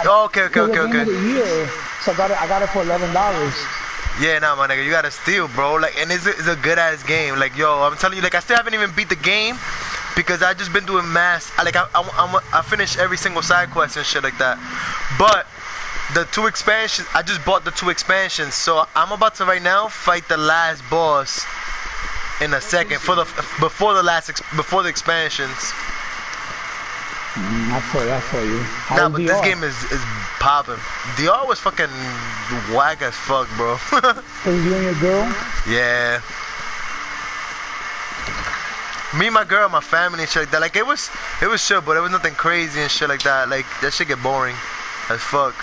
Oh, okay. Year, so I got it for $11. Yeah, nah, my nigga, you gotta steal, bro. Like, and it's a good ass game. Like, yo, I'm telling you, like, I still haven't even beat the game because I just been doing mass. I finished every single side quest and shit like that. But the 2 expansions, I just bought the 2 expansions, so I'm about to right now fight the last boss in a second before the expansions. I feel you. Nah, but this game is popping. DR was fucking whack as fuck, bro. Is you and your girl? Yeah. Me, my girl, my family and shit like that. Like, it was chill, but it was nothing crazy and shit like that. Like, that shit get boring as fuck.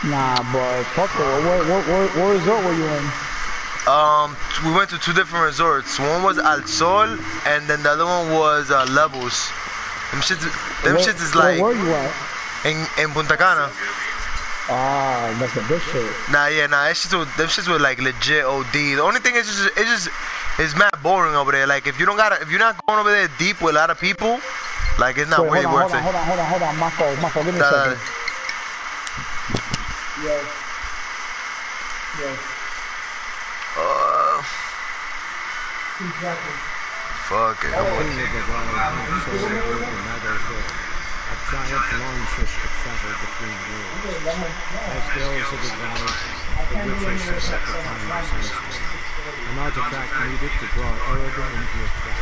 Nah, boy, fuck it. What resort were you in? We went to 2 different resorts. One was Al Sol, and then the other one was Levels. Them shits is like. Where were you at? In Punta Cana. Ah, that's the good shit. Nah, them shits were like legit OD. The only thing is it's mad boring over there. Like, if you're not going over there deep with a lot of people, like, it's not really worth it. Hold on, Marco, give me a second. Yes. Fuck it. A giant longship that traveled between worlds. As those of the valley, the witches set up the time of sanctuary, an artifact needed to draw Erebor into a trap.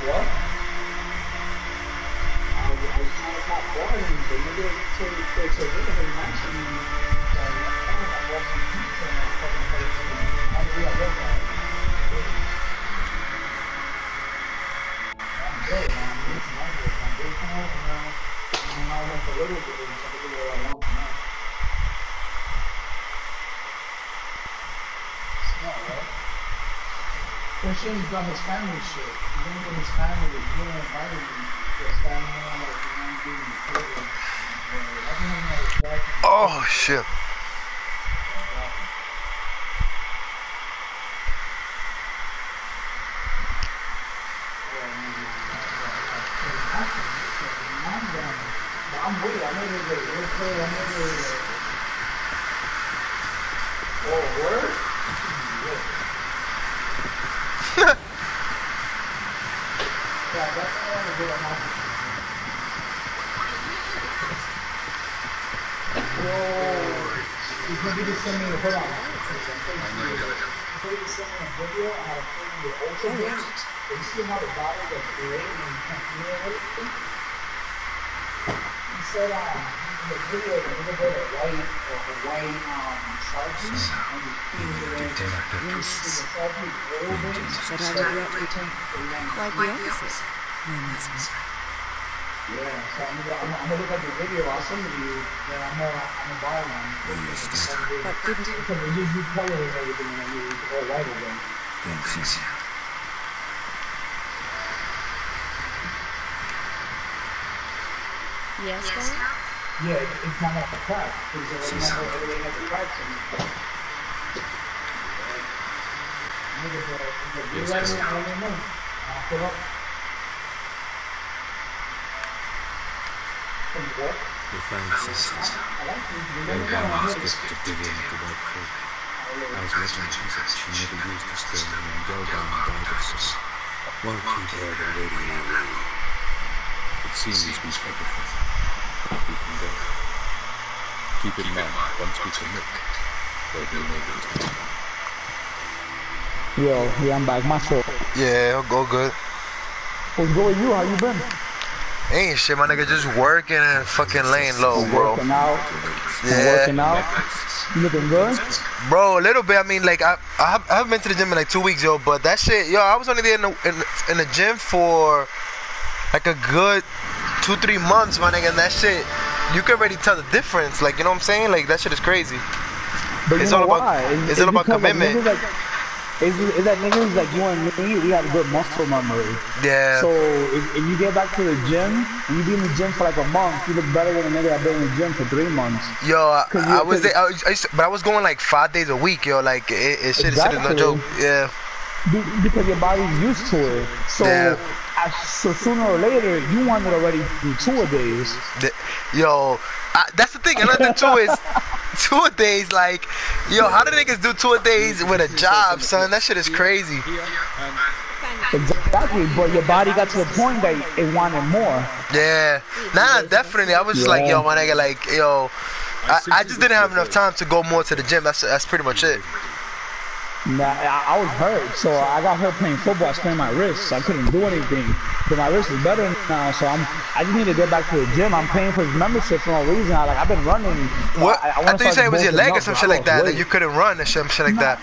What? Christian's got his family shit. He's gonna get his family to do invited me to his family, Oh shit. I'm with it. I made it. Oh, word? Yeah, that's all I do. Whoa. He's going to be sending me a hold on. Before you send me a video, I have to play the ultra game. You see how the bottle gets gray and you can't feel everything? He said in the video that you go to white Sharpie and you clean your Sharpie over But I regret we take quite the opposite. Yeah, so I'm gonna look at the video. I'll send it to you. Then I'm gonna buy one. But didn't you? Because they just recolor and everything, and you all white again. Thanks. Yes, Dad? Yeah, it's not like a crack. Because everything has a crack in it. Yes, I'll fill up. What? We found sisters. Then Grandma asked us to dig in at the White Creek. I was watching Jesus. She never used the stone and Delban died of sorrow. Won't keep her the lady now. It seems we spoke of her. We can go. Keep in mind, once we commit, there'll be no return. Yeah, I'm back. Myself. Yeah, go good. What's good with you? How you been? Ain't shit, my nigga, just working and fucking laying low, bro. Working out. Yeah. Working out. You looking good? Bro, a little bit. I mean, like, I haven't been to the gym in like 2 weeks, yo. But that shit, yo, I was only there in the gym for like a good 2-3 months, my nigga. And that shit, you can already tell the difference. Like, you know what I'm saying? Like, that shit is crazy. But it's you know all about why? it's all about commitment. It's that niggas like you and me, we have good muscle memory. Yeah. So if you get back to the gym, and you be in the gym for like a month, you look better than a nigga that been in the gym for 3 months. Yo, I was there, cause, but I was going like 5 days a week, yo. Like shit is no joke. Yeah. Because your body's used to it. So Yeah. so sooner or later, you want it already do 2-a-days. Yo, that's the thing. Another thing too is 2-a-days. Like, yo, how do niggas do 2-a-days with a job, son? That shit is crazy. Exactly, but your body got to the point that it wanted more. Yeah, nah, definitely. I was just like, yo, my nigga, like, yo, I just didn't have enough time to go more to the gym. That's pretty much it. Nah, I was hurt, so I got hurt playing football. I sprained my wrist, so I couldn't do anything. But my wrist is better now, so I just need to get back to the gym. I'm paying for his membership for no reason. I've been running. What? I thought you said it was your leg or some shit like that. That you couldn't run and some shit like that.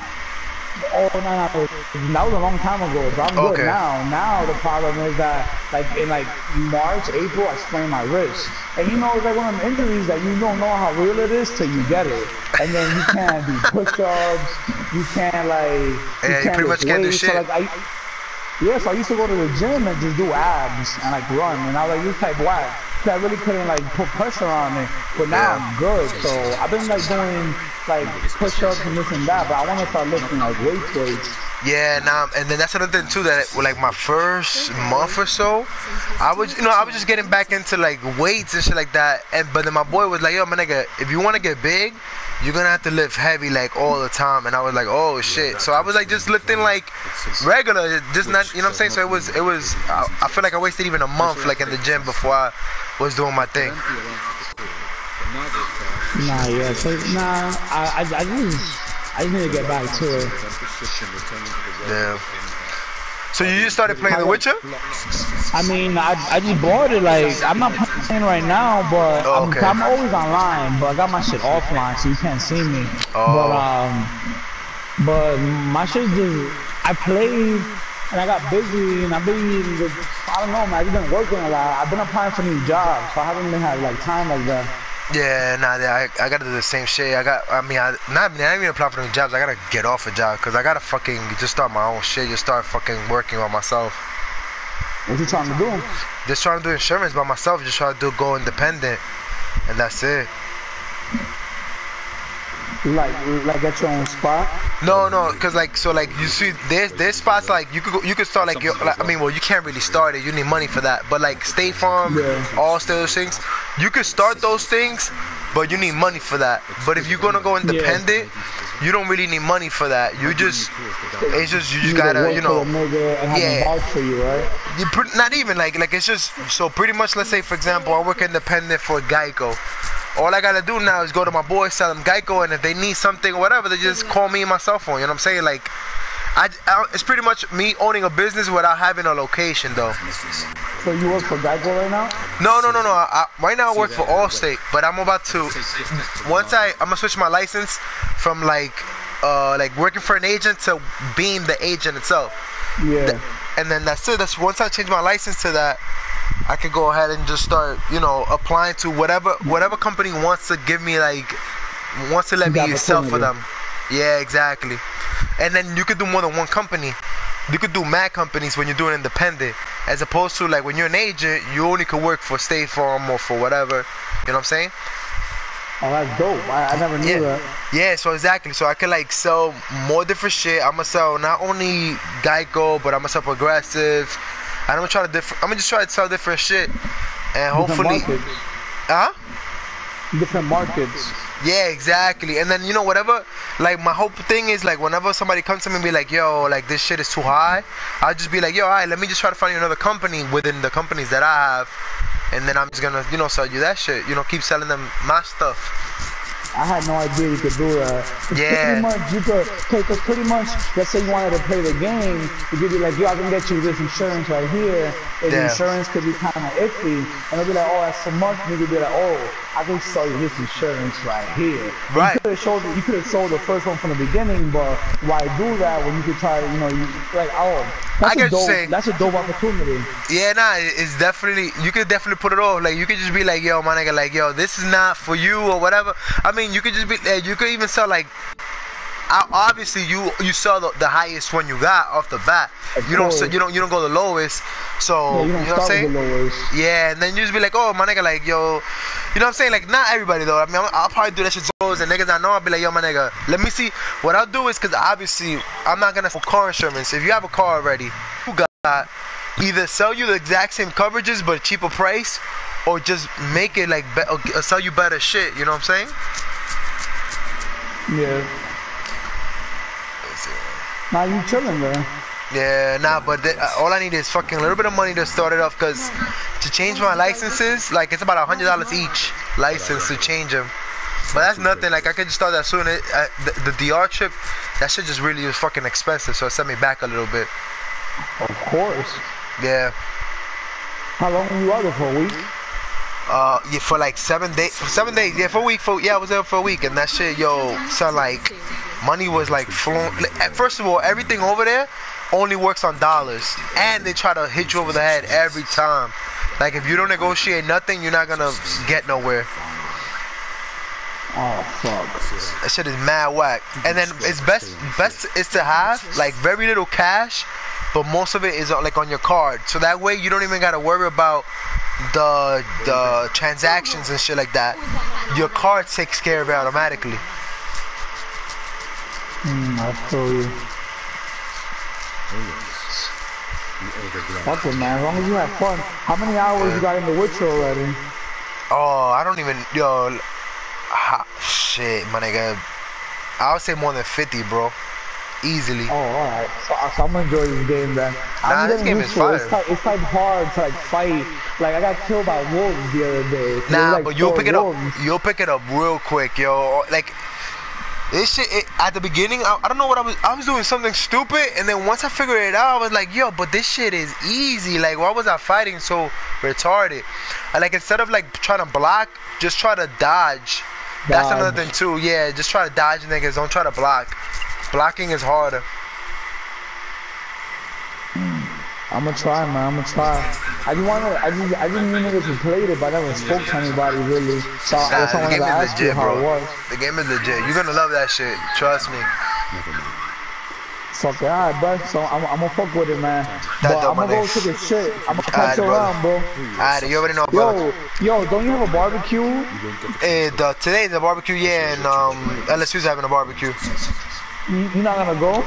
Oh no, that was a long time ago, but I'm good now. Now the problem is that like in like March, April, I sprained my wrist, and you know it's like one of them injuries that you don't know how real it is till you get it, and then you can't do push-ups, you can't like you pretty much can't do shit. So, like, so I used to go to the gym and just do abs and like run, and I was like this type whack. I really couldn't like put pressure on it, but now I'm good. So I've been like doing like push-ups and this and that, but I want to start lifting like weights. Yeah, nah, and then that's another thing too, that like my first month or so, I was just getting back into like weights and shit like that, but then my boy was like, yo, my nigga, if you want to get big, you're gonna have to lift heavy like all the time. And I was like, oh shit. So I was like just lifting like regular, just not, you know what I'm saying? So it was I feel like I wasted even a month like in the gym before I was doing my thing. I just need to get back to it. Yeah. So you just started playing The Witcher? I mean, I just bought it. Like, I'm not playing right now, but I'm always online. But I got my shit offline, so you can't see me. But my shit just, I played and I got busy, and I've been, I don't know, man. I've been working a lot. I've been applying for new jobs, so I haven't been having like time like that. Yeah, nah, I gotta do the same shit. I didn't even apply for new jobs. I gotta get off a job because I gotta fucking just start my own shit. Just start fucking working on myself. What you trying to do? Just trying to do insurance by myself. Just trying to go independent, and that's it. Like at your own spot? No, cause like you see, there's spots like you could start like, well, you can't really start it. You need money for that. But like State Farm, all those things, you could start those things, but you need money for that. But if you're gonna go independent, you don't really need money for that. You just gotta, For you, right? Not even like it's just so pretty much. Let's say for example, I work independent for Geico. All I gotta do now is go to my boys, tell them Geico, and if they need something or whatever, they just call me on my cell phone. You know what I'm saying? Like, it's pretty much me owning a business without having a location, though. So you work for Geico right now? No. Right now I work for Allstate, but I'm about to. I'm gonna switch my license from like working for an agent to being the agent itself. Yeah. And then that's it. That's once I change my license to that, I can go ahead and just start, applying to whatever company wants to give me, wants to let me sell for them. Yeah, exactly. And then you could do more than one company. You could do mad companies when you're doing independent, as opposed to like when you're an agent, you only could work for State Farm or for whatever. You know what I'm saying? Oh, that's dope. I never knew that. Yeah, so exactly. So I could like sell more different shit. I'm gonna sell not only Geico, but I'm gonna sell Progressive. I'm gonna just try to sell different shit, and hopefully, different markets. Yeah, exactly. And then whatever. Like my whole thing is like whenever somebody comes to me and be like, yo, like this shit is too high, I'll just be like, yo, alright, let me just try to find you another company within the companies that I have, and then I'm just gonna sell you that shit. Keep selling them my stuff. I had no idea you could do that. Yeah. Pretty much, let's say you wanted to play the game, you could be like, yo, I can get you this insurance right here, and the insurance could be kind of iffy, and they'll be like, oh, that's so much, and you could be like, oh, I can sell you this insurance right here. Right. You could have sold the first one from the beginning, but why do that when you could try, that's a dope opportunity. Yeah, it's definitely, you could definitely put it off. Like, you could just be like, yo, my nigga, like, yo, this is not for you or whatever. I mean, you could just be, you could even sell like obviously you sell the highest one you got off the bat. You don't go the lowest. So you know what I'm saying? Yeah, and then you just be like, oh my nigga, like yo, you know what I'm saying? Like not everybody though. I mean, I'll probably do that shit to those and niggas I know. I'll be like, yo my nigga, let me see. What I'll do is because obviously I'm not gonna for car insurance. If you have a car already, you got either sell you the exact same coverages but cheaper price, or just make it like sell you better shit. You know what I'm saying? Yeah. Nah, you chilling, man. Yeah, nah, but all I need is fucking a little bit of money to start it off, cause to change my licenses, like it's about $100 each license to change them. But that's nothing. Like I could just start that soon. The DR trip, that shit just really was fucking expensive, so it set me back a little bit. Of course. Yeah. How long were you out there for? A week? Yeah, for like 7 days. 7 days. Yeah, for a week. I was there for a week, and that shit, yo, sound like money was like flowing. First of all, everything over there only works on dollars, and they try to hit you over the head every time. Like if you don't negotiate nothing, you're not gonna get nowhere. Oh fuck. That shit is mad whack. And then it's best is to have like very little cash, but most of it is like on your card. So that way you don't even gotta worry about the transactions and shit like that. Your card takes care of it automatically. I feel you. Fuck it, man. As long as you have fun. How many hours you got in The Witcher already? Oh, I don't even, yo, shit, my nigga. I would say more than 50, bro. Easily. Oh, alright. So I'm gonna enjoy this game then. Nah, this game is fire. It's like hard to like fight. Like I got killed by wolves the other day. Nah, like but you'll pick it up. You'll pick it up real quick, yo. Like this shit at the beginning, I don't know what I was doing something stupid, and then once I figured it out, I was like, yo, but this shit is easy. Like, why was I fighting so retarded? Like instead of like trying to block, just try to dodge. That's another thing too. Yeah, just try to dodge niggas. Don't try to block. Blocking is harder. I'm gonna try, man. I'm gonna try. I just knew niggas who played it, but I never spoke to anybody really. So I wanted to ask you how it was. The game is legit. You're gonna love that shit. Trust me. Fuck it, alright, bro. So I'm gonna fuck with it, man. But I'm gonna go take a shit. I'm gonna catch you around, bro. Alright, you already know, bro. Yo, don't you have a barbecue? Today's a barbecue, yeah, and LSU's having a barbecue. You not gonna go?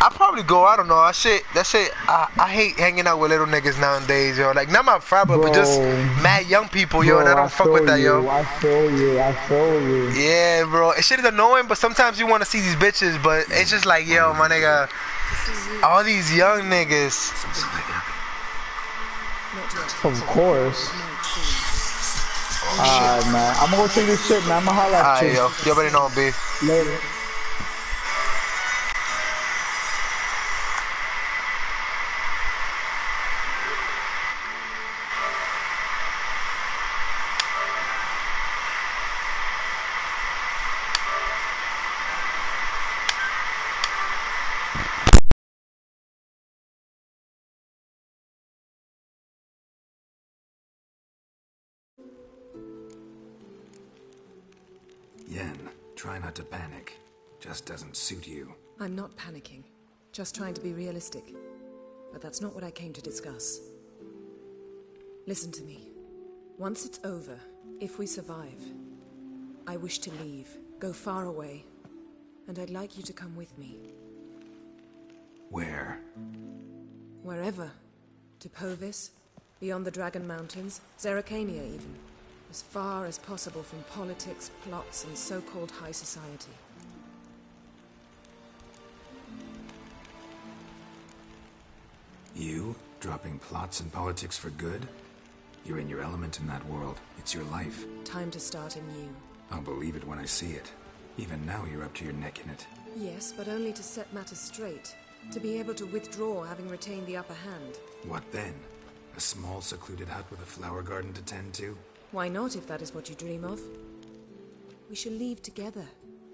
I'll probably go. I don't know. That shit. I hate hanging out with little niggas nowadays, yo. Like not my problem, but just mad young people, yo. And I don't fuck with that, yo. I feel you. Yeah, bro. It shit is annoying, but sometimes you want to see these bitches, but it's just like, yo, my nigga. All these young niggas. Of course. Alright, man. I'm gonna go take this shit, man. I'm gonna holla at you. Alright, yo. You already know, B. Later. Yen, try not to panic. Just doesn't suit you. I'm not panicking. Just trying to be realistic. But that's not what I came to discuss. Listen to me. Once it's over, if we survive, I wish to leave, go far away, and I'd like you to come with me. Where? Wherever. To Povis, beyond the Dragon Mountains, Zeracania even. As far as possible from politics, plots, and so-called high society. You? Dropping plots and politics for good? You're in your element in that world. It's your life. Time to start anew. I'll believe it when I see it. Even now you're up to your neck in it. Yes, but only to set matters straight. To be able to withdraw having retained the upper hand. What then? A small secluded hut with a flower garden to tend to? Why not, if that is what you dream of? We shall leave together.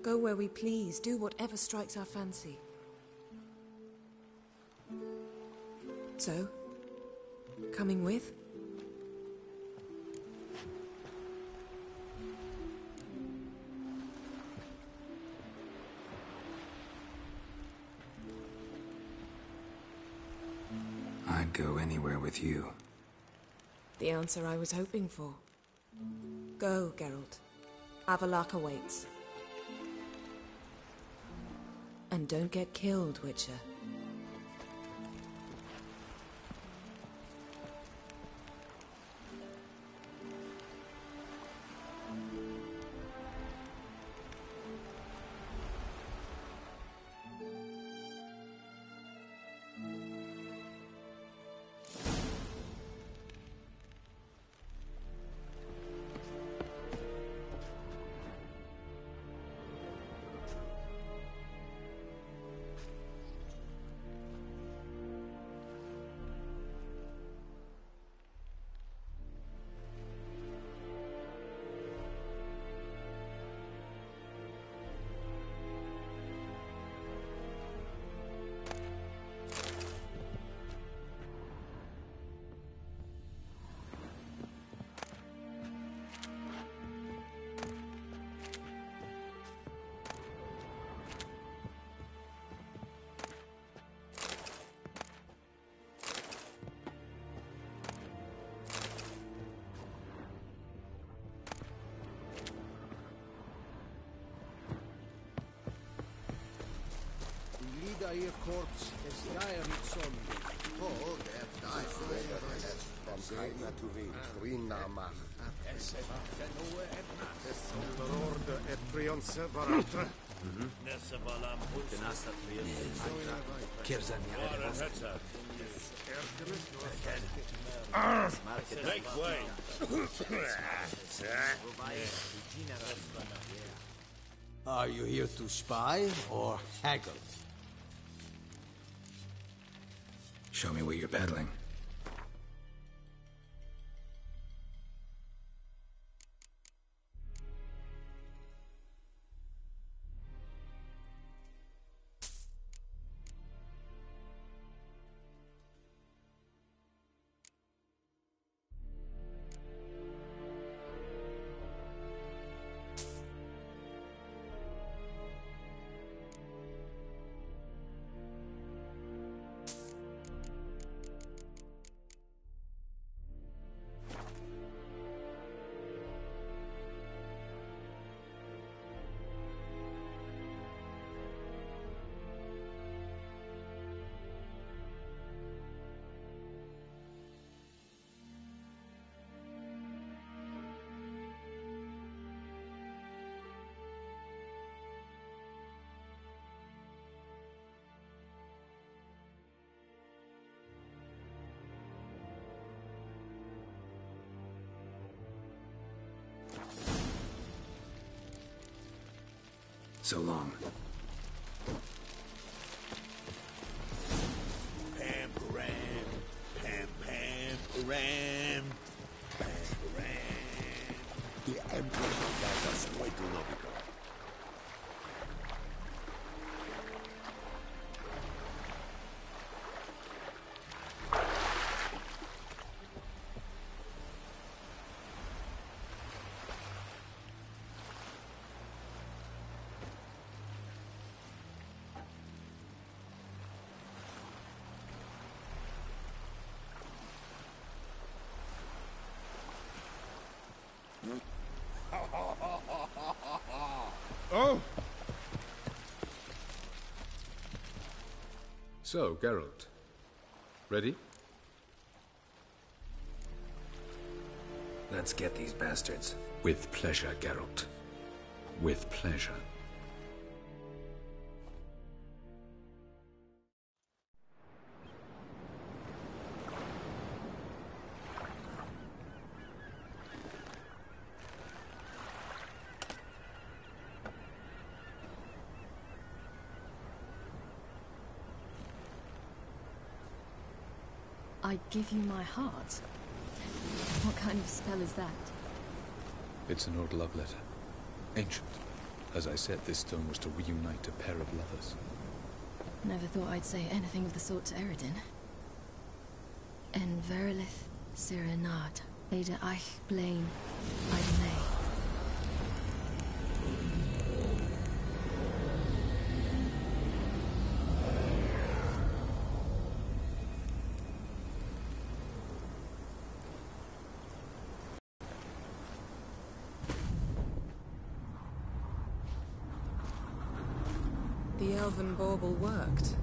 Go where we please, do whatever strikes our fancy. So, coming with? I'd go anywhere with you. The answer I was hoping for. Go, Geralt. Avalok awaits. And don't get killed, Witcher. Ihr Korps es diet zombie. Oh, der diet from Kaina to Vin, Trina Mach. Es war Fenue etna. Es Lord et Prionse Varatra. Nesevalam Hulkenasa Prionse. Kirzani Arhata. Make way. Are you here to spy or haggle? Show me what you're peddling. So long. Pam Ram, Pam Ram, Pam Ram. The Emperor got us waiting on it. Oh! So, Geralt. Ready? Let's get these bastards. With pleasure, Geralt. With pleasure. I give you my heart? What kind of spell is that? It's an old love letter. Ancient. As I said, this stone was to reunite a pair of lovers. Never thought I'd say anything of the sort to Eredin. En verilith Sirenad, Ada Eich Blaine, Idemay. The elven bauble worked.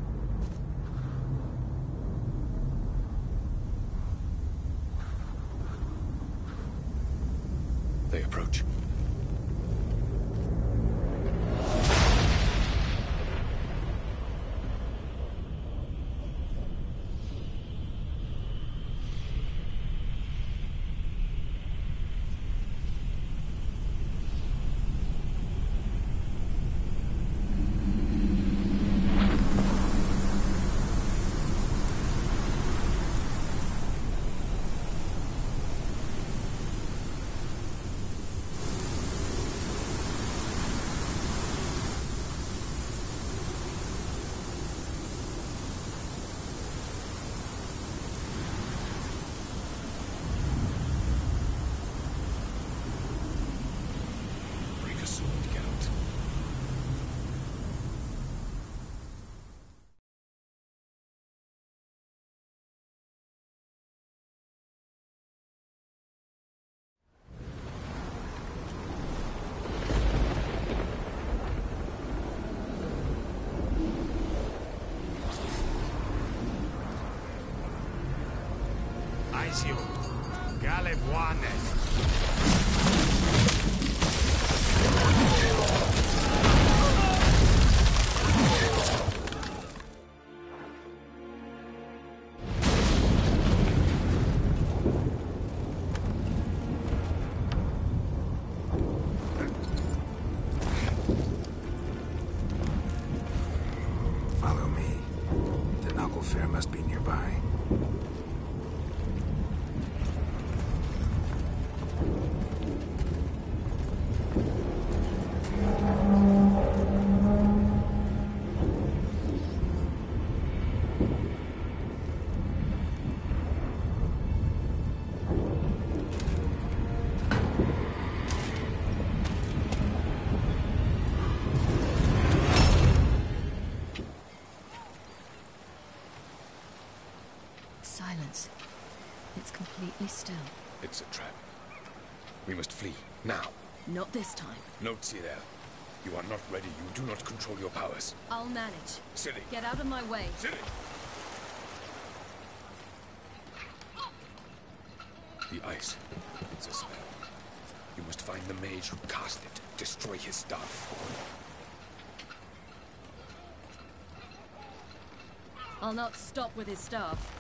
They approach. Aizio, Galevuane. Follow me. The knuckle fair must be nearby. Silence. It's completely still. It's a trap. We must flee, now. Not this time. Note, Cyril. You are not ready. You do not control your powers. I'll manage. Ciri. Get out of my way. Ciri! The ice. It's a spell. You must find the mage who cast it. Destroy his staff. I'll not stop with his staff.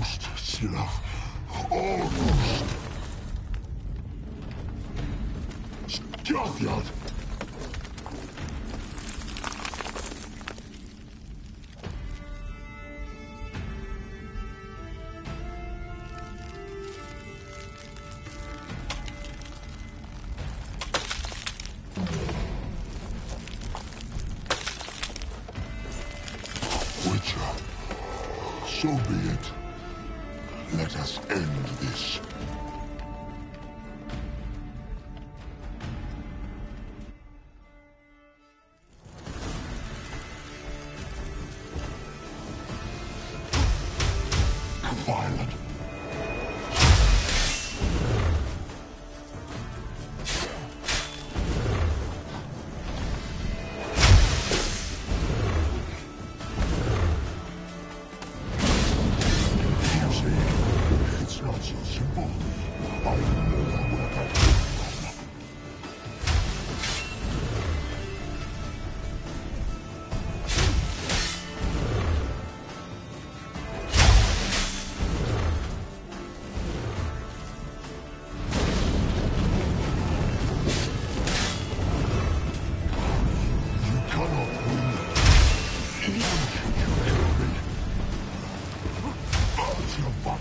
Almost, Sila. Almost. Stjafjad. So be it. Let us end this. Violent. It's not so simple. I know where that came from. You cannot win, even should you kill me. Out your butt.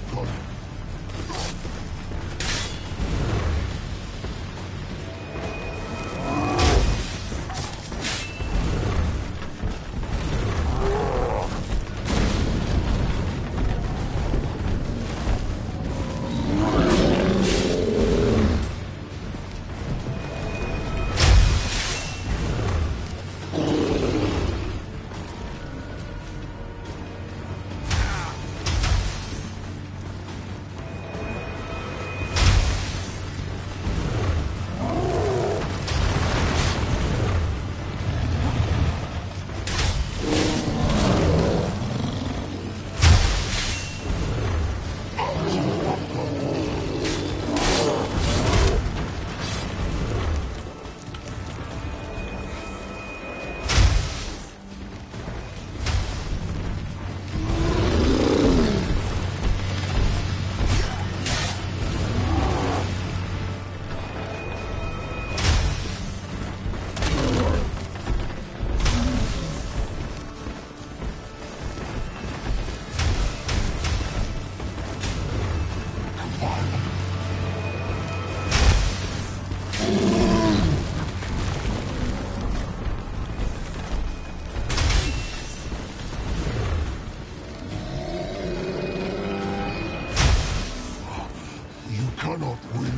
You cannot win.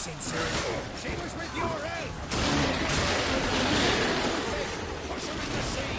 seen Siri? She was with your elf! Push him in the sea!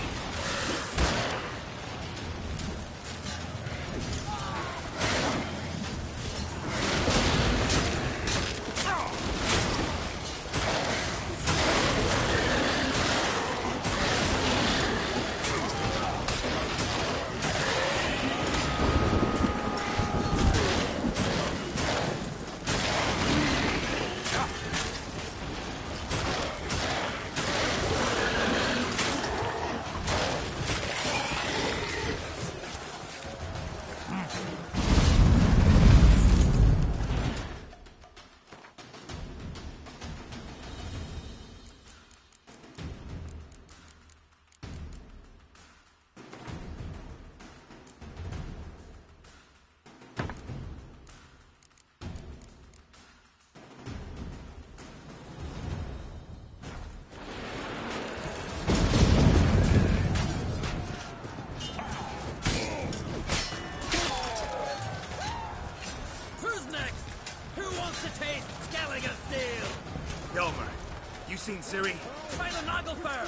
Seen Siri? By the Nagelfur!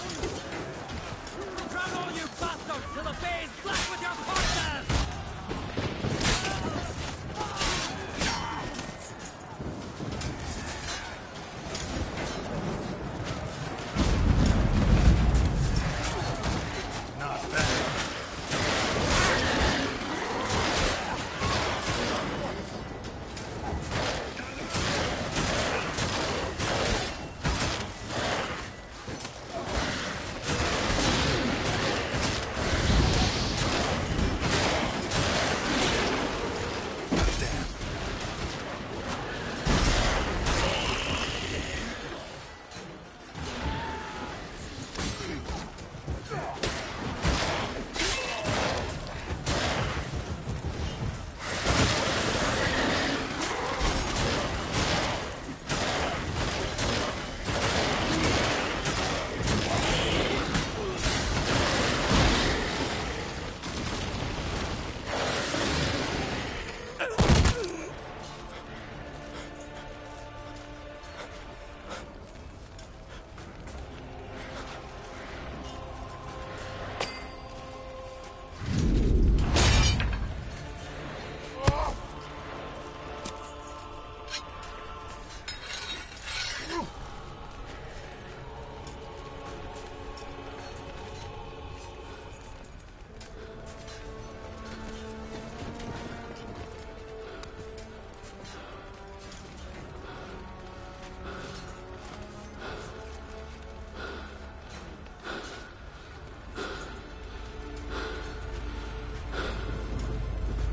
Drown all you bastards till the bay is black with your corpses! Not bad.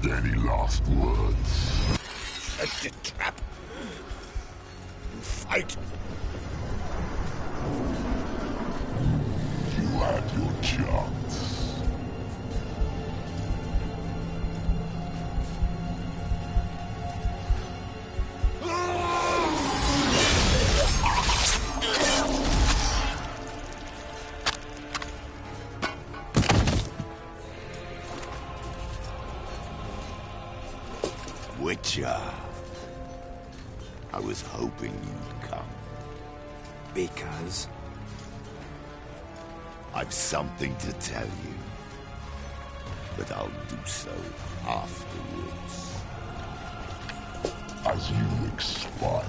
Any last words? Set the trap. And fight. You had your chance. Witcher. I was hoping you'd come. Because? I've something to tell you. But I'll do so afterwards. As you expire.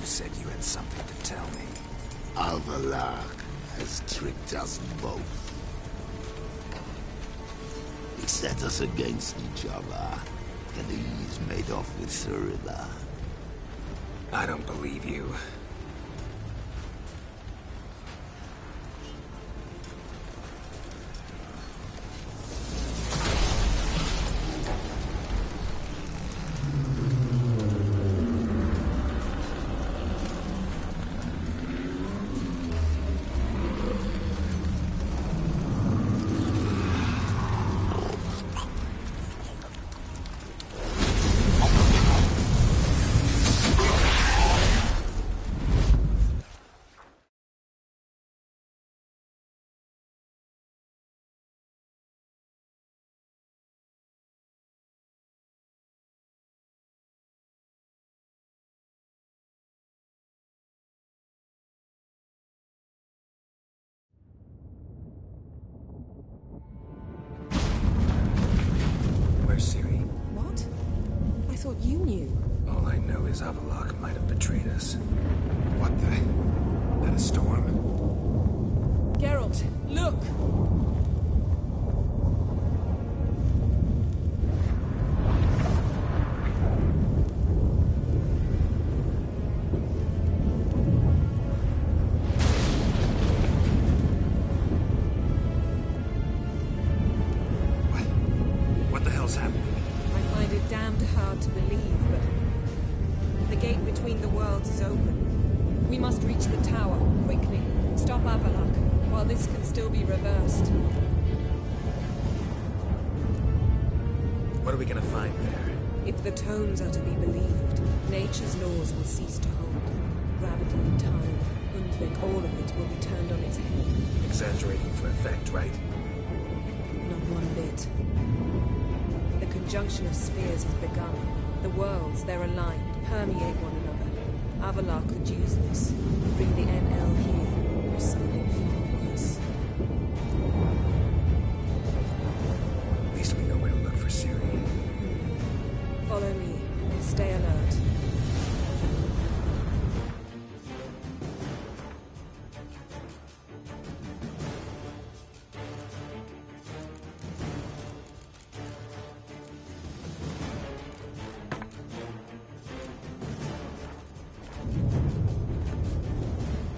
said you had something to tell me. Alvalag has tricked us both. He set us against each other, and he's made off with Cyrilla. I don't believe you. Siri. What? I thought you knew. All I know is Avalok might have betrayed us. What the? That a storm? Geralt, look! What are we gonna find there? If the tomes are to be believed, nature's laws will cease to hold. Gravity, time, Undvik, all of it will be turned on its head. Exaggerating for effect, right? Not one bit. The conjunction of spheres has begun. The worlds, they're aligned, permeate one another. Avalok could use this, bring the NL here, or something far worse. At least we know where to look for Siri. Follow me, and stay alert.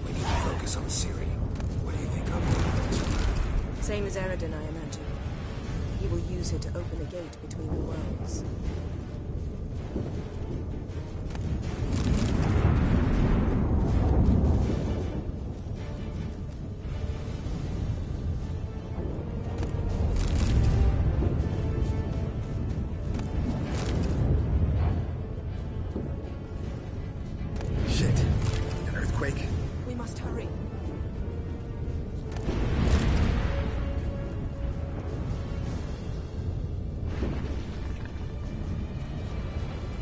We need to focus on Siri. What do you think of? Same as Eredin, I imagine. He will use her to open a gate between the worlds. Shit. An earthquake? We must hurry.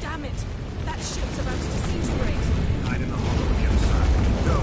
Damn it! That ship's about to disintegrate. Hide in the hollow on the other side. Go!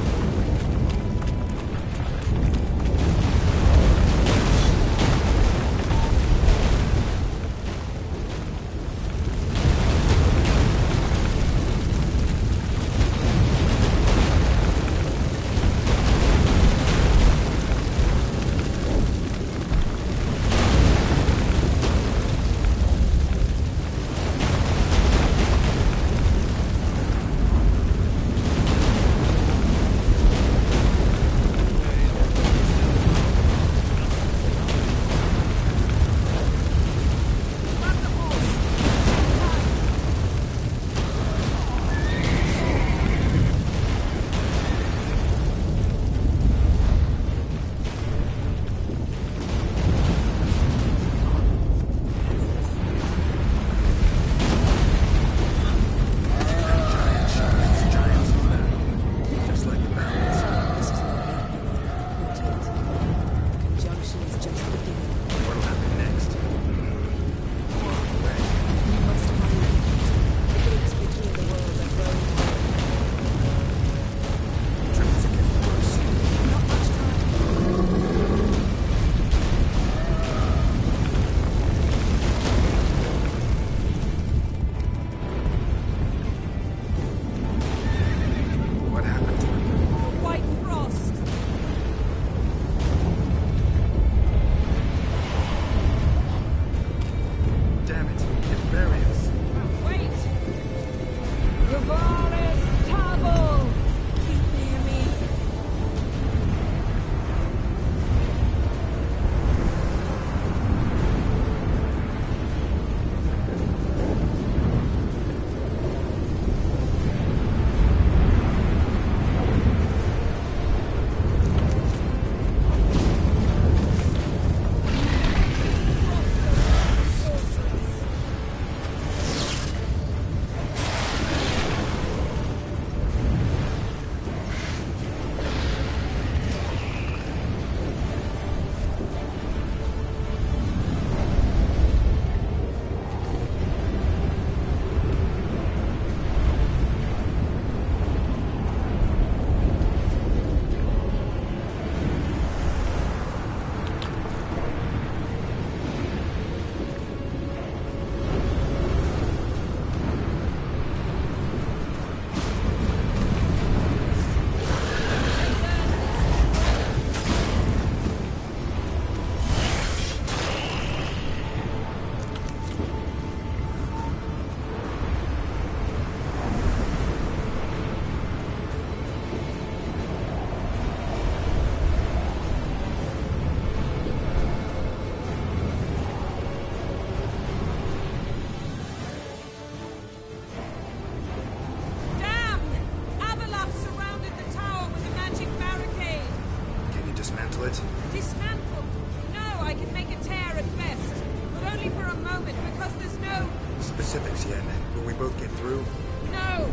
we both get through? No!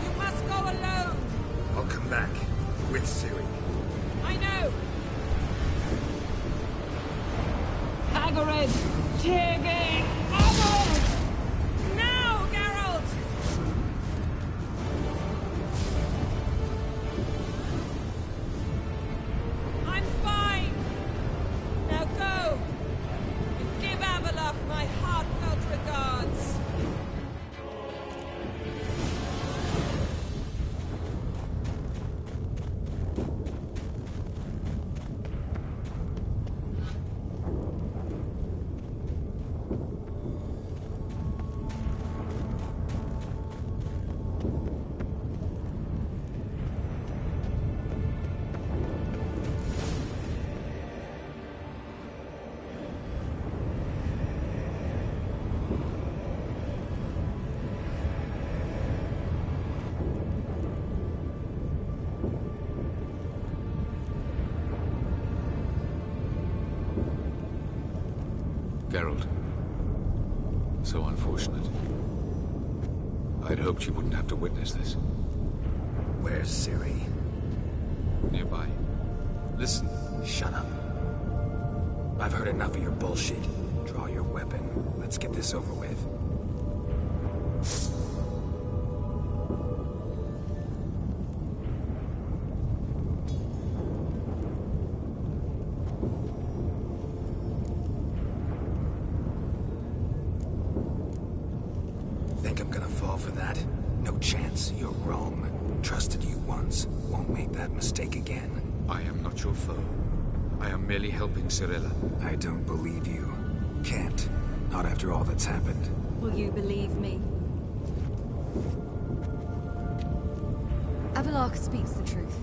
You must go alone! I'll come back. With Ciri. I know! Hagrid! Tiggy! Hagrid! No, Geralt! I'm fine! Now go! And give Avalok my heartfelt regards! Geralt. So unfortunate. I'd hoped you wouldn't have to witness this. Where's Ciri? Nearby. Listen. Shut up. I've heard enough of your bullshit. Draw your weapon. Let's get this over with. Think I'm gonna fall for that? No chance. You're wrong. Trusted you once. Won't make that mistake again. I am not your foe. I am merely helping Cirilla. I don't believe you. Can't. Not after all that's happened. Will you believe me? Avalok speaks the truth.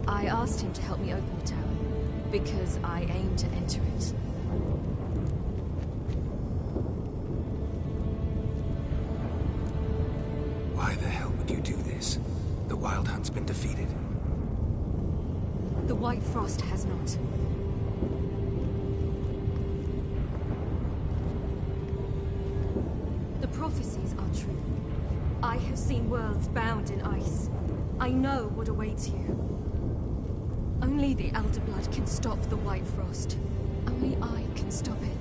I asked him to help me open the tower, because I aim to enter it. Why the hell would you do this? The Wild Hunt's been defeated. The White Frost has not. The prophecies are true. I have seen worlds bound in ice. I know what awaits you. Only the Elder Blood can stop the White Frost. Only I can stop it.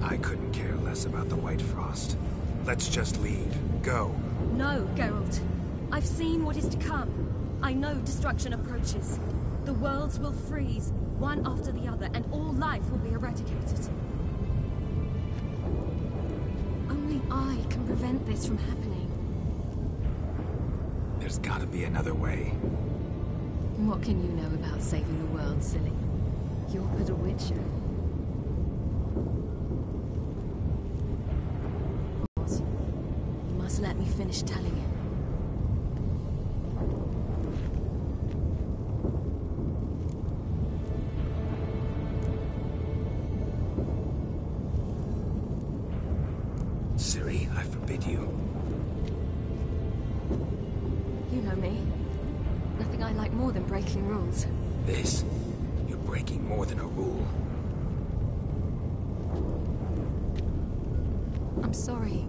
I couldn't care less about the White Frost. Let's just leave. Go. No, Geralt. I've seen what is to come. I know destruction approaches. The worlds will freeze, one after the other, and all life will be eradicated. Only I can prevent this from happening. There's gotta be another way. What can you know about saving the world, silly? You're but a witcher. You must let me finish telling it. Ciri, I forbid you. You know me. Nothing I like more than breaking rules. This? You're breaking more than a rule. I'm sorry.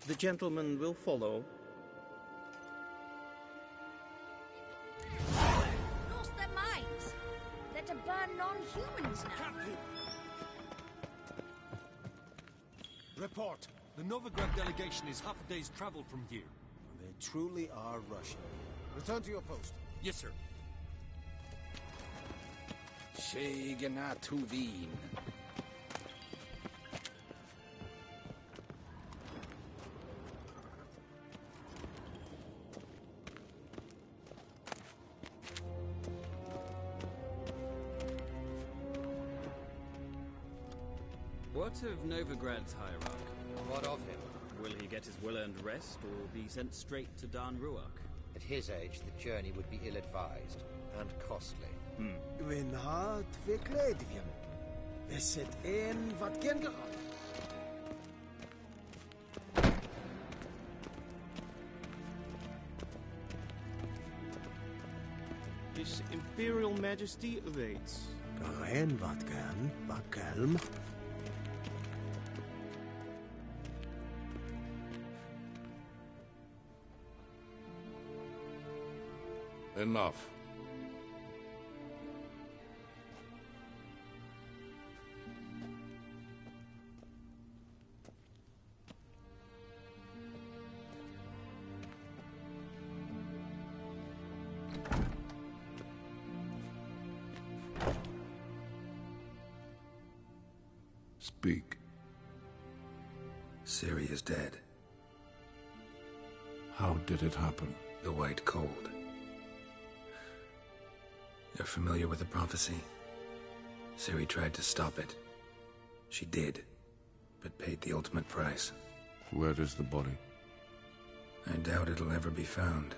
The gentleman will follow. Lost their minds. They're to burn non-humans now. Report. The Novigrad delegation is half a day's travel from here. They truly are Russian. Return to your post. Yes, sir. Tuvin. What of Novigrad's hierarch? What of him? Will he get his well-earned rest, or be sent straight to Dan Ruach? At his age, the journey would be ill-advised and costly. When hard verkleedjen. Is het een wat kinderen? His Imperial Majesty awaits. Geen wat kan, wat kalm. Enough. Speak. Ciri is dead. How did it happen? The White Cold. You're familiar with the prophecy? Ciri tried to stop it. She did, but paid the ultimate price. Where is the body? I doubt it'll ever be found.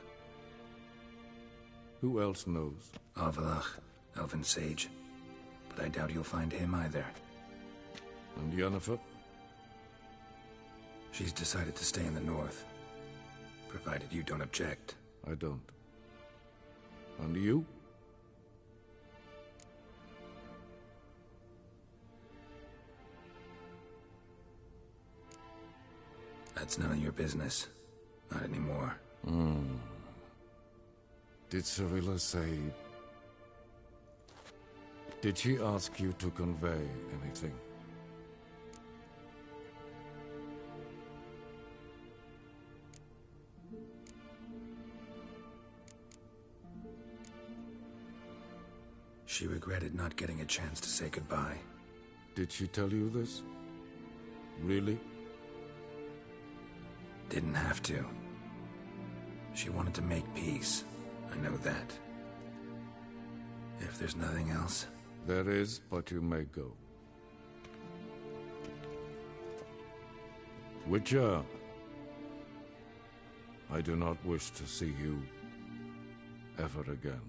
Who else knows? Avalach, Elven Sage. But I doubt you'll find him either. And Yennefer? She's decided to stay in the north. Provided you don't object. I don't. And you? That's none of your business. Not anymore. Did Cirilla say... Did she ask you to convey anything? She regretted not getting a chance to say goodbye. Did she tell you this? Really? Didn't have to. She wanted to make peace. I know that. If there's nothing else... There is, but you may go. Witcher, I do not wish to see you ever again.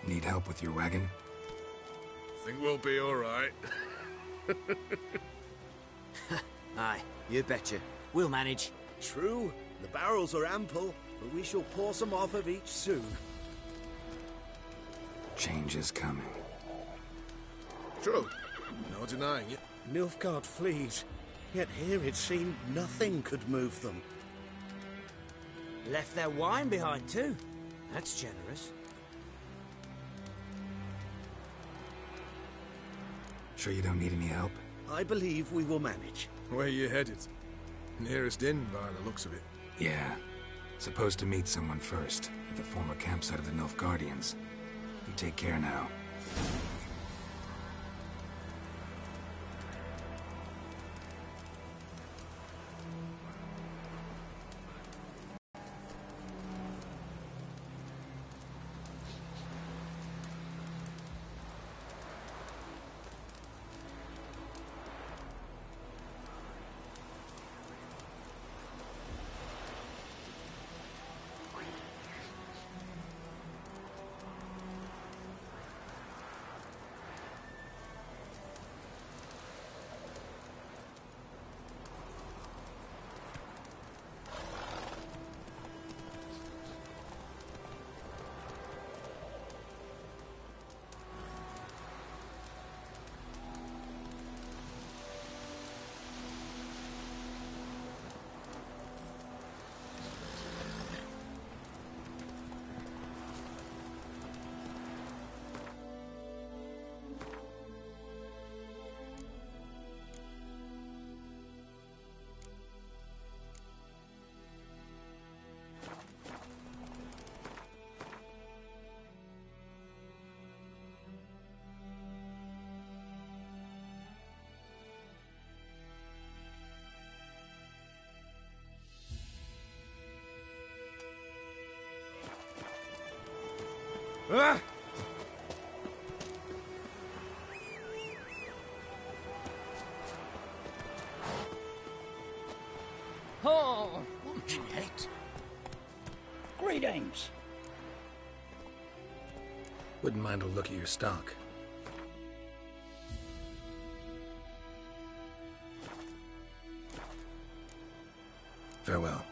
Need help with your wagon? Think we'll be all right. Aye, you betcha. We'll manage. True, the barrels are ample, but we shall pour some off of each soon. Change is coming. True. No denying it. Nilfgaard flees, yet here it seemed nothing could move them. Left their wine behind too. That's generous. Sure you don't need any help? I believe we will manage. Where you headed? Nearest inn, by the looks of it. Yeah. Supposed to meet someone first, at the former campsite of the Nilfgaardians. You take care now. Ah! Oh, Jet. Greetings. Wouldn't mind a look at your stock. Farewell.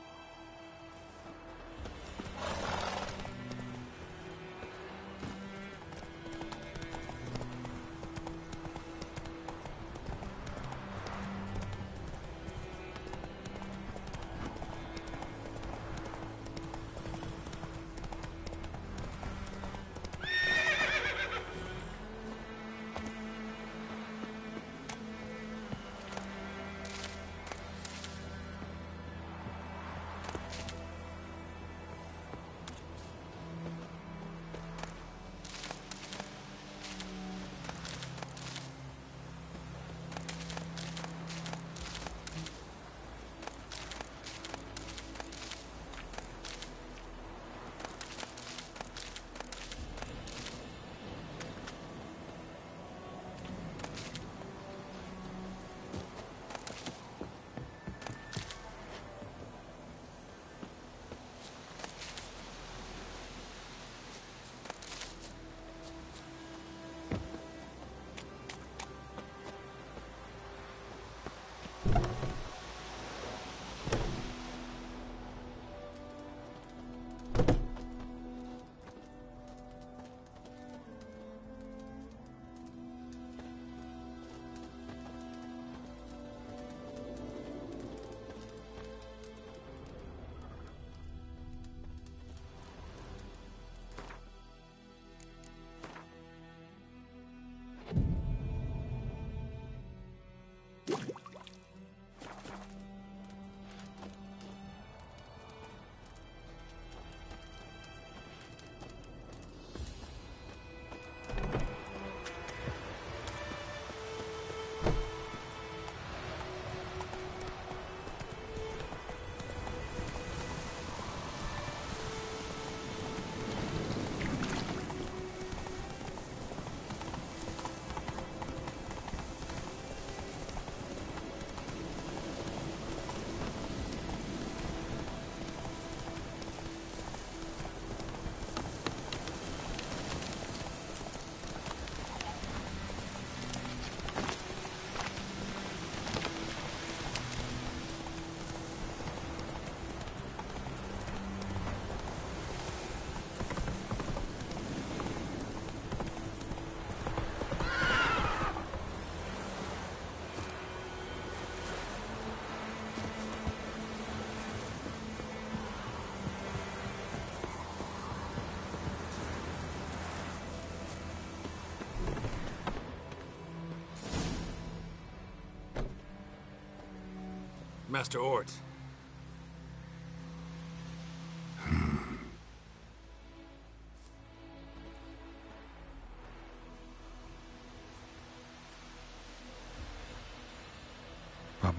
Master Ort.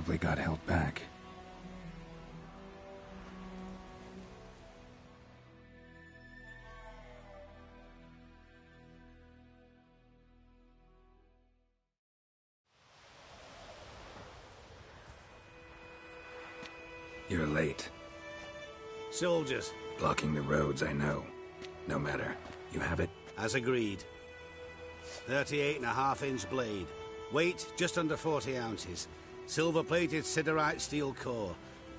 probably got held back. You're late. Soldiers. Blocking the roads, I know. No matter. You have it? As agreed. 38.5-inch blade. Weight just under 40 ounces. Silver-plated siderite steel core.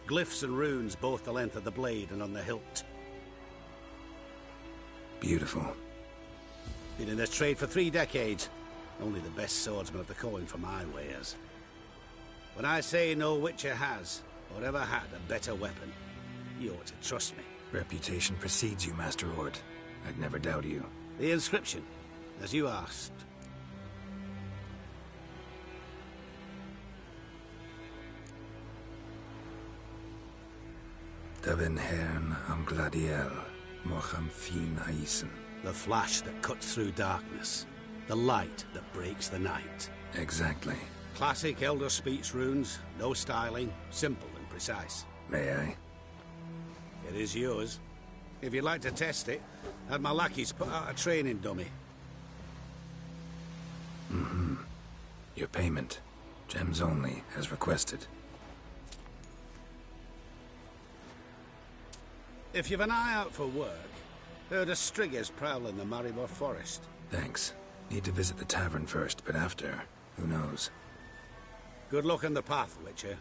Glyphs and runes both the length of the blade and on the hilt. Beautiful. Been in this trade for 3 decades. Only the best swordsmen have the calling for my wares. When I say no Witcher has, or ever had, a better weapon, you ought to trust me. Reputation precedes you, Master Ord. I'd never doubt you. The inscription, as you asked. Davin Hern am Gladiel, Mocham Fin Aisen. The flash that cuts through darkness. The light that breaks the night. Exactly. Classic Elder Speech runes, no styling, simple and precise. May I? It is yours. If you'd like to test it, have my lackeys put out a training dummy. Mm-hmm. Your payment. Gems only, as requested. If you've an eye out for work, heard of Striggers prowling the Maribor Forest. Thanks. Need to visit the tavern first, but after, who knows? Good luck on the path, Witcher.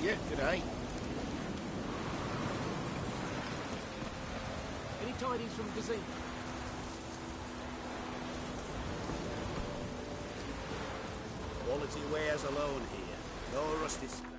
Yeah, g'day. Any tidings from Gazin? Quality wares alone here. No rusty scrap.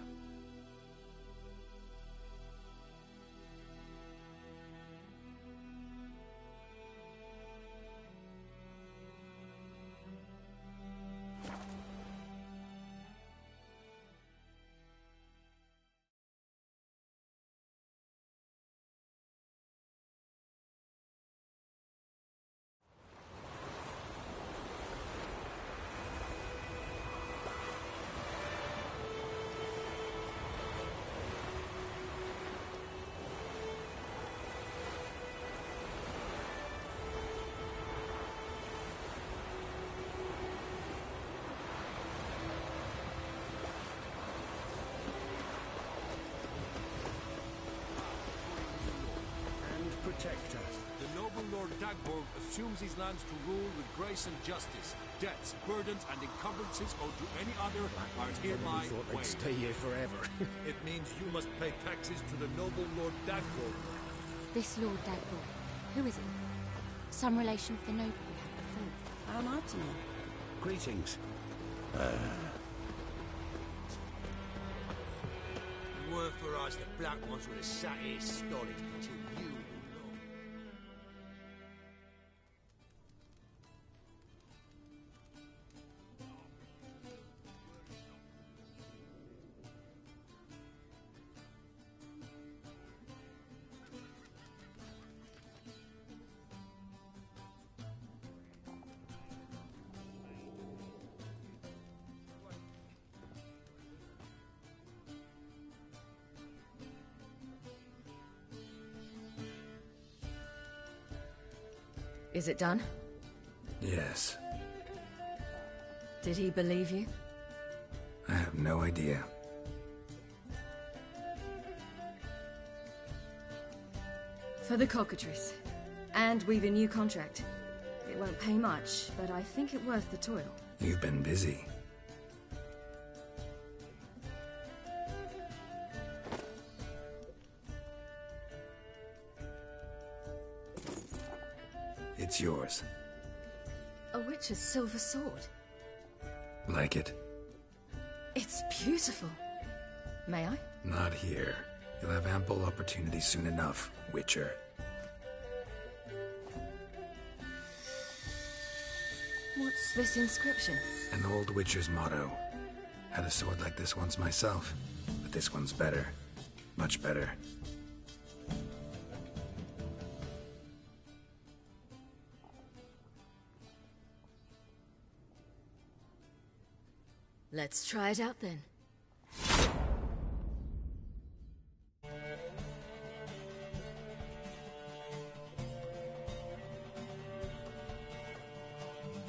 protect us. The noble Lord Dagborg assumes these lands to rule with grace and justice. Debts, burdens, and encumbrances owed to any other are hereby thought they'd waived. stay here forever. It means you must pay taxes to the noble Lord Dagborg. This Lord Dagborg, who is he? Some relation of the noble we had before. How am I to know? Greetings. Were for us, the black ones would have sat here stolid until you were long. Is it done? Yes. Did he believe you? I have no idea. For the cockatrice. And we've a new contract. It won't pay much, but I think it worth the toil. You've been busy. It's yours. A witch's silver sword. Like it? It's beautiful. May I? Not here. You'll have ample opportunity soon enough, Witcher. What's this inscription? An old Witcher's motto. Had a sword like this once myself, but this one's better. Much better. Let's try it out then.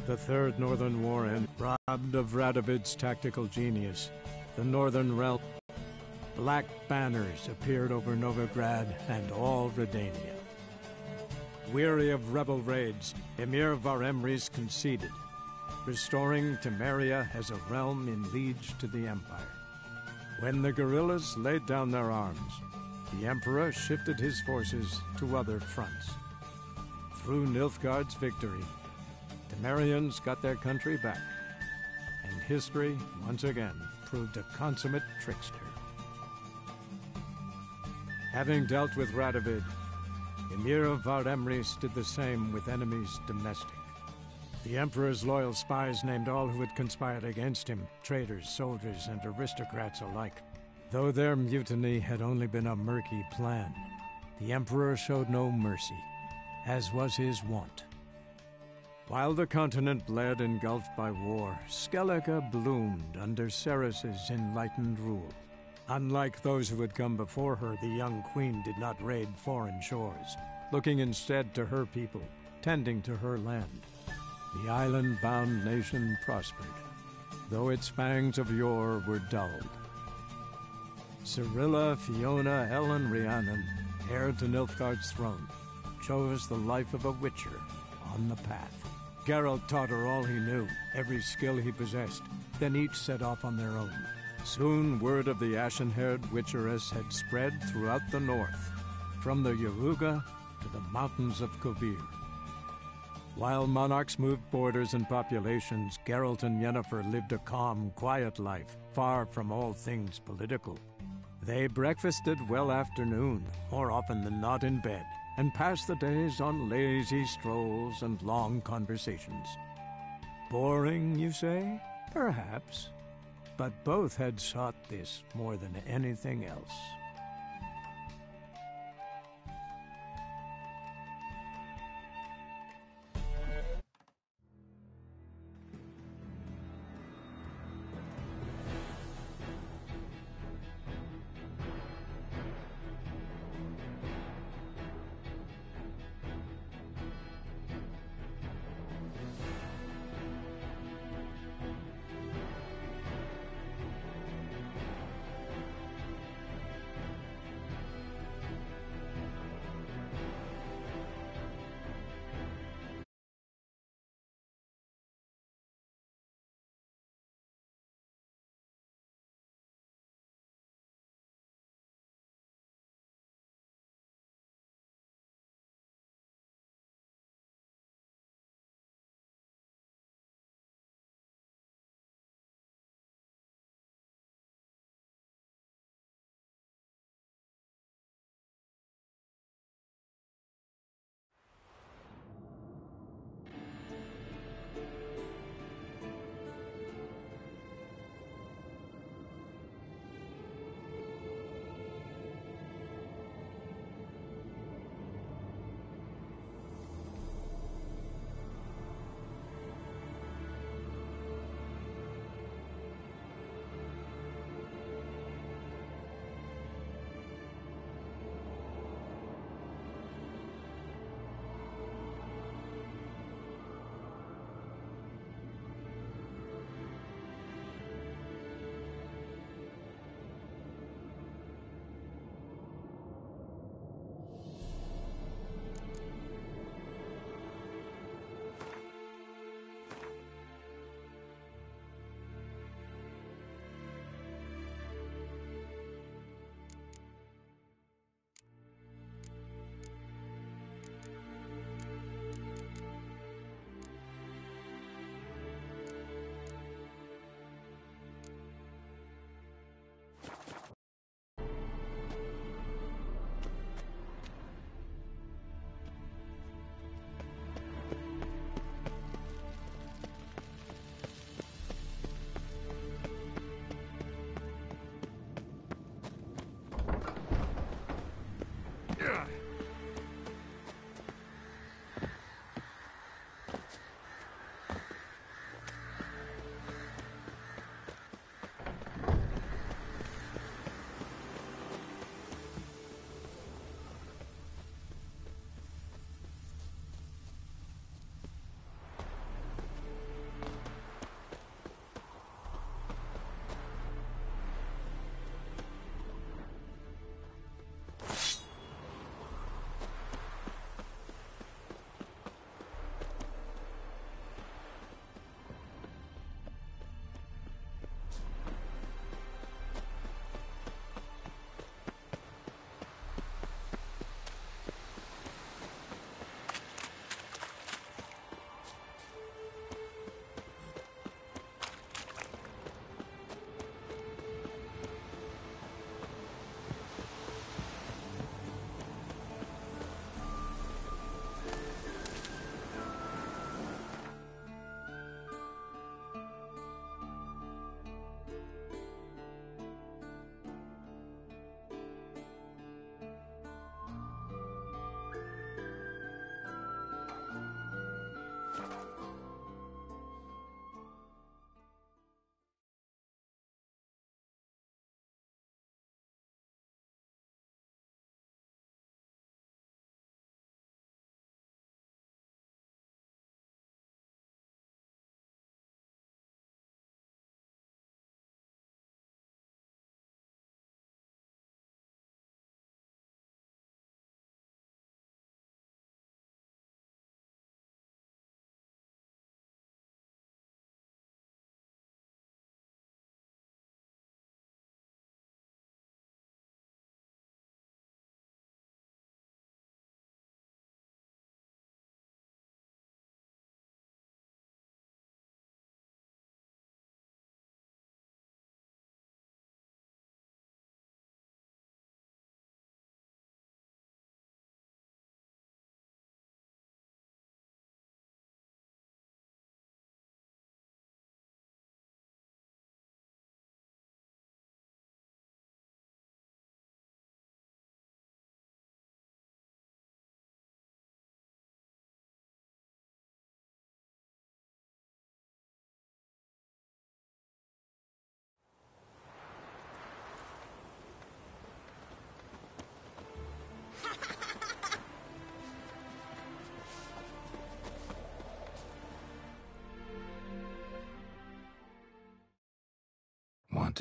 The Third Northern War ended, robbed of Radovid's tactical genius. The Northern Realm. Black banners appeared over Novigrad and all Redania. Weary of rebel raids, Emir Varemres conceded, restoring Temeria as a realm in liege to the Empire. When the guerrillas laid down their arms, the Emperor shifted his forces to other fronts. Through Nilfgaard's victory, Temerians got their country back, and history, once again, proved a consummate trickster. Having dealt with Radovid, Emir Varemres did the same with enemies domestic. The Emperor's loyal spies named all who had conspired against him, traitors, soldiers, and aristocrats alike. Though their mutiny had only been a murky plan, the Emperor showed no mercy, as was his wont. While the continent bled engulfed by war, Skellige bloomed under Ceres's enlightened rule. Unlike those who had come before her, the young queen did not raid foreign shores, looking instead to her people, tending to her land. The island-bound nation prospered, though its fangs of yore were dulled. Cyrilla, Fiona, Ellen, Rhiannon, heir to Nilfgaard's throne, chose the life of a witcher on the path. Geralt taught her all he knew, every skill he possessed, then each set off on their own. Soon word of the ashen-haired witcheress had spread throughout the north, from the Yaruga to the mountains of Kovir. While monarchs moved borders and populations, Geralt and Yennefer lived a calm, quiet life, far from all things political. They breakfasted well after noon, more often than not in bed, and passed the days on lazy strolls and long conversations. Boring, you say? Perhaps. But both had sought this more than anything else.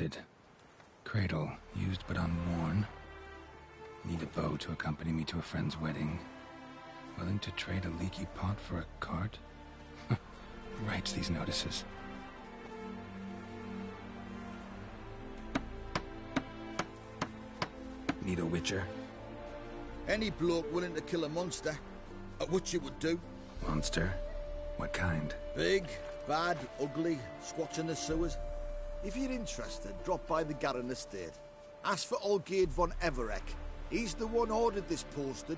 Haunted. Cradle, used but unworn. Need a bow to accompany me to a friend's wedding. Willing to trade a leaky pot for a cart? Who writes these notices? Need a witcher? Any bloke willing to kill a monster. A witcher would do. Monster? What kind? Big, bad, ugly, squats in the sewers. If you're interested, drop by the Garren estate. Ask for Olgierd von Everek. He's the one ordered this posted.